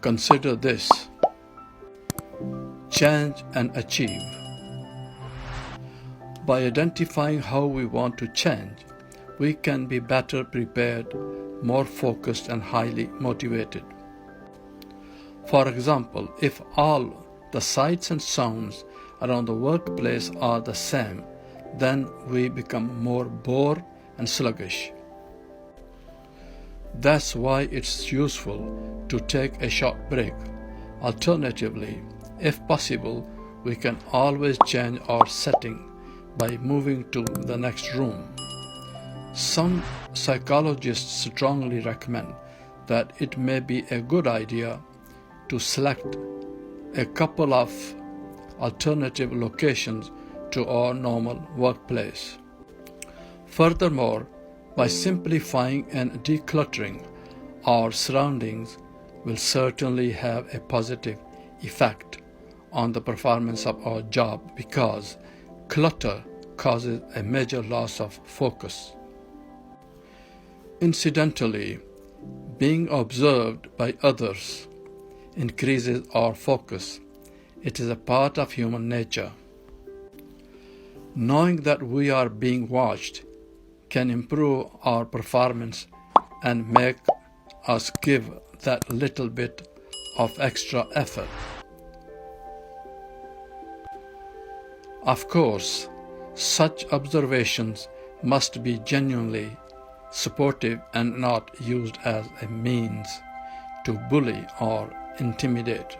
Consider this: change and achieve. By identifying how we want to change, we can be better prepared, more focused, and highly motivated. For example, if all the sights and sounds around the workplace are the same, then we become more bored and sluggish. That's why it's useful to take a short break. Alternatively, if possible, we can always change our setting by moving to the next room. Some psychologists strongly recommend that it may be a good idea to select a couple of alternative locations to our normal workplace. Furthermore, by simplifying and decluttering our surroundings will certainly have a positive effect on the performance of our job, because clutter causes a major loss of focus. Incidentally, being observed by others increases our focus. It is a part of human nature. Knowing that we are being watched can improve our performance and make us give that little bit of extra effort. Of course, such observations must be genuinely supportive and not used as a means to bully or intimidate.